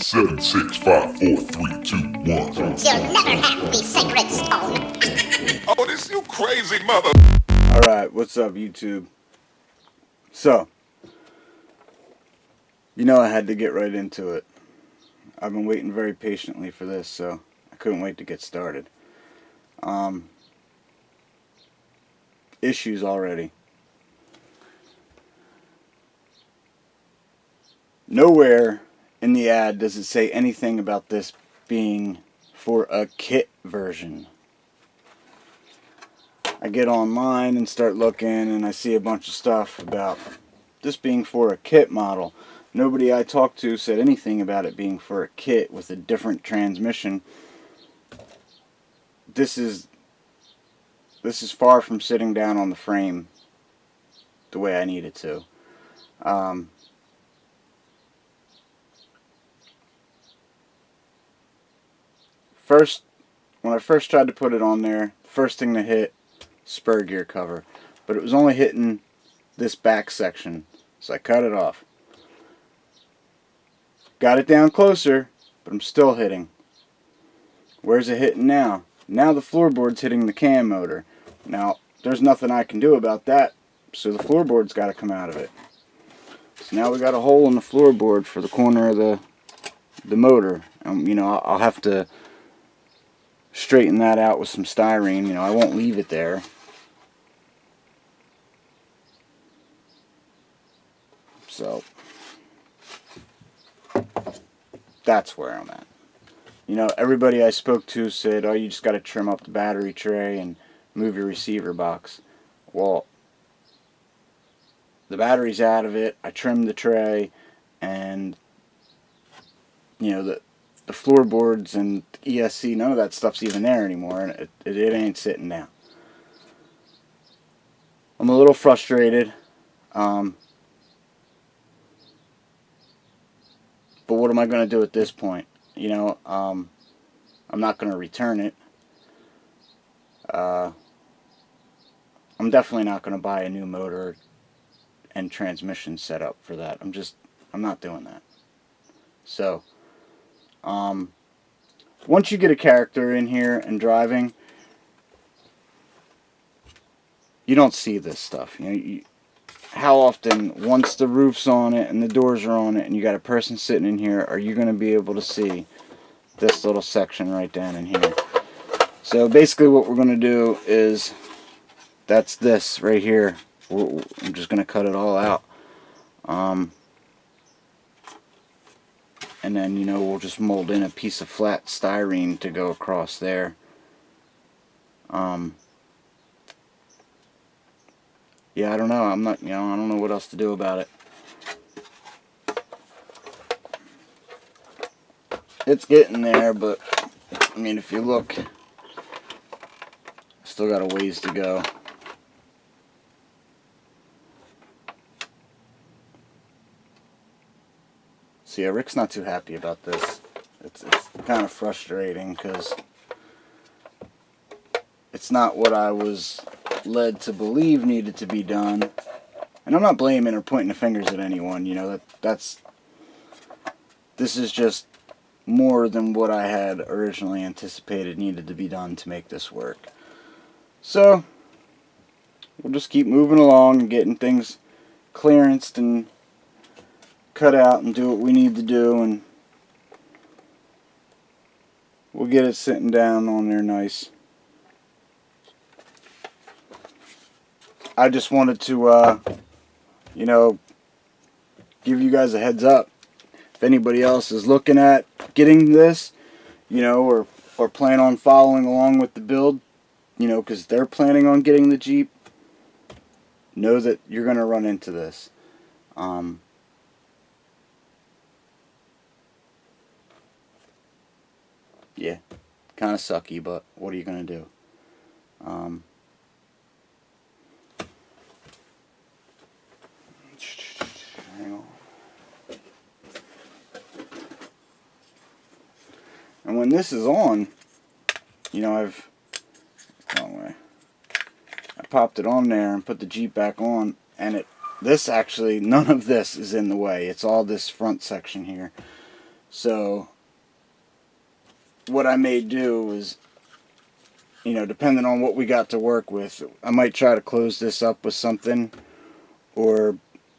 7, 6, 5, 4, 3, 2, 1. You'll never have the sacred stone. Oh, this you crazy mother. Alright, what's up, YouTube? So, you know I had to get right into it. I've been waiting very patiently for this, so I couldn't wait to get started. Issues already. Nowhere in the ad does it say anything about this being for a kit version. I get online and start looking and I see a bunch of stuff about this being for a kit model. Nobody I talked to said anything about it being for a kit with a different transmission. This is far from sitting down on the frame the way I need it to. When I first tried to put it on there, first thing to hit, spur gear cover. But it was only hitting this back section, so I cut it off. Got it down closer, but I'm still hitting. Where's it hitting now? Now the floorboard's hitting the cam motor. Now, there's nothing I can do about that, so the floorboard's got to come out of it. So now we got a hole in the floorboard for the corner of the motor. You know, I'll have to straighten that out with some styrene. You know, I won't leave it there. So that's where I'm at. You know, everybody I spoke to said, oh, you just got to trim up the battery tray and move your receiver box. Well, the battery's out of it. I trimmed the tray, and you know, the floorboards and ESC, none of that stuff's even there anymore, and it ain't sitting down. I'm a little frustrated. But what am I going to do at this point? You know, I'm not going to return it. I'm definitely not going to buy a new motor and transmission setup for that. I'm not doing that. So, once you get a character in here and driving, you don't see this stuff. You know, how often, once the roof's on it and the doors are on it and you got a person sitting in here, are you going to be able to see this little section right down in here? So basically what we're going to do is, that's this right here. I'm just going to cut it all out. And then, you know, we'll just mold in a piece of flat styrene to go across there. Yeah, I don't know. I don't know what else to do about it. It's getting there, but I mean, if you look, still got a ways to go. So yeah, Rick's not too happy about this. It's kind of frustrating because it's not what I was led to believe needed to be done. And I'm not blaming or pointing the fingers at anyone. You know, this is just more than what I had originally anticipated needed to be done to make this work. So we'll just keep moving along and getting things clearanced and cut out and do what we need to do, and we'll get it sitting down on there nice. I just wanted to, you know, give you guys a heads up. If anybody else is looking at getting this, you know, or plan on following along with the build, you know, because they're planning on getting the Jeep, know that you're going to run into this. Yeah, kind of sucky, but what are you going to do? Hang on. And when this is on, you know, I popped it on there and put the Jeep back on, and none of this is in the way. It's all this front section here. So what I may do is, you know, depending on what we got to work with, I might try to close this up with something, or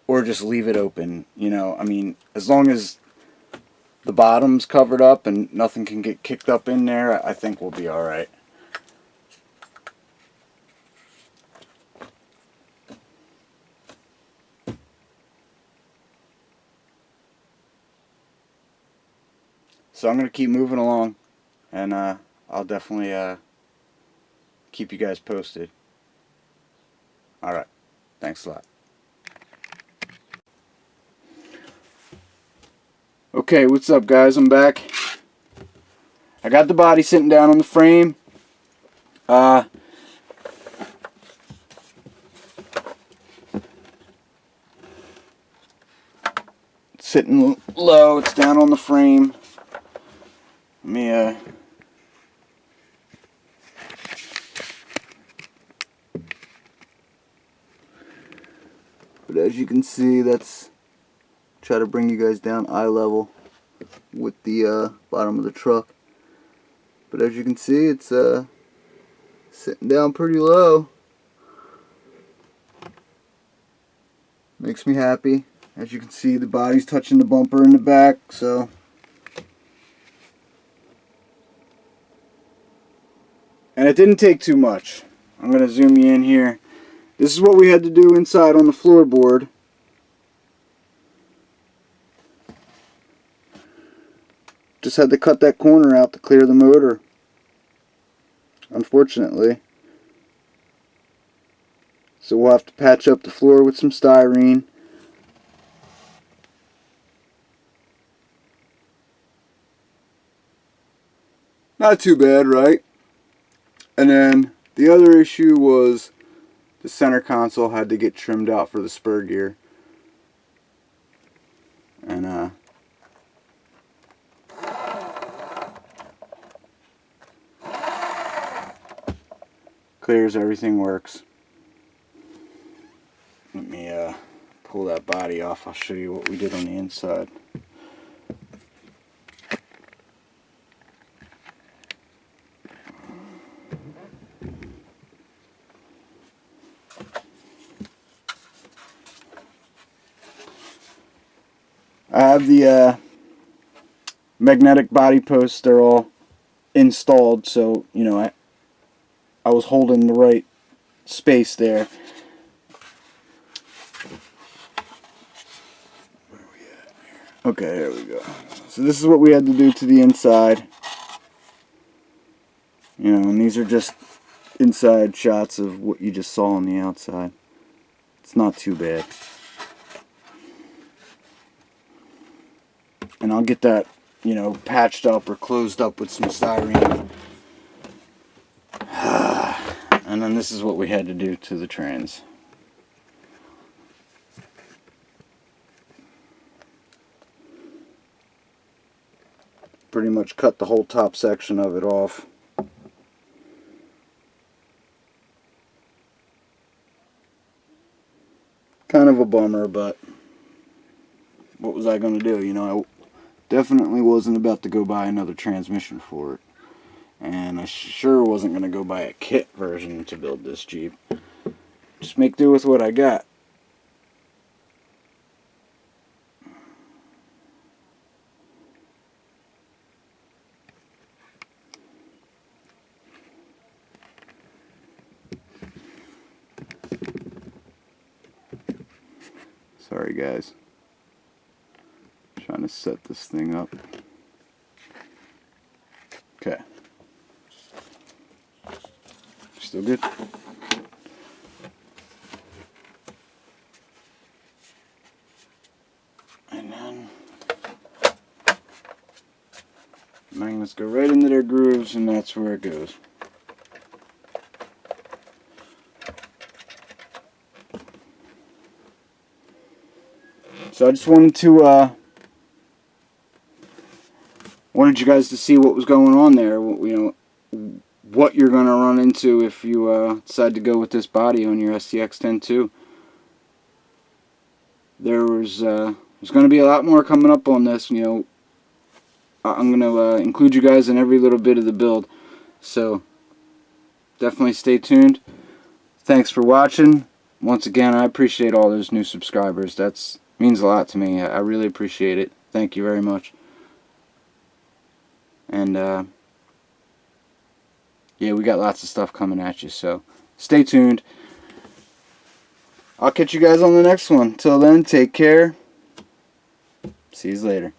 just leave it open. You know, I mean, as long as the bottom's covered up and nothing can get kicked up in there, I think we'll be alright. So I'm going to keep moving along, and I'll definitely keep you guys posted. Alright, thanks a lot. Okay, what's up guys? I'm back. I got the body sitting down on the frame. It's sitting low, it's down on the frame. Let me but as you can see, that's try to bring you guys down eye level with the bottom of the truck. But as you can see, it's sitting down pretty low. Makes me happy. As you can see, the body's touching the bumper in the back, so and it didn't take too much. I'm going to zoom you in here. This is what we had to do inside on the floorboard. Just had to cut that corner out to clear the motor, unfortunately. So we'll have to patch up the floor with some styrene. Not too bad, right? And then the other issue was the center console had to get trimmed out for the spur gear. And clears, everything works. Let me pull that body off. I'll show you what we did on the inside. I have the magnetic body posts. They're all installed, so you know I was holding the right space there. Where are we at here? Okay, there we go. So this is what we had to do to the inside. You know, and these are just inside shots of what you just saw on the outside. It's not too bad. And I'll get that, you know, patched up or closed up with some styrene. And then this is what we had to do to the trans. Pretty much cut the whole top section of it off. Kind of a bummer, but what was I going to do? You know, I definitely wasn't about to go buy another transmission for it. And I sure wasn't going to go buy a kit version to build this Jeep. Just make do with what I got. Sorry guys. Trying to set this thing up. Okay. Still good? And then magnets go right into their grooves, and that's where it goes. So I just wanted to wanted you guys to see what was going on there. You know, what you're going to run into if you decide to go with this body on your scx10 too. There's going to be a lot more coming up on this. You know, I'm going to include you guys in every little bit of the build. So definitely stay tuned. Thanks for watching. Once again, I appreciate all those new subscribers. That means a lot to me. I really appreciate it. Thank you very much. And yeah, we got lots of stuff coming at you, so stay tuned. I'll catch you guys on the next one. Till then, take care. See you later.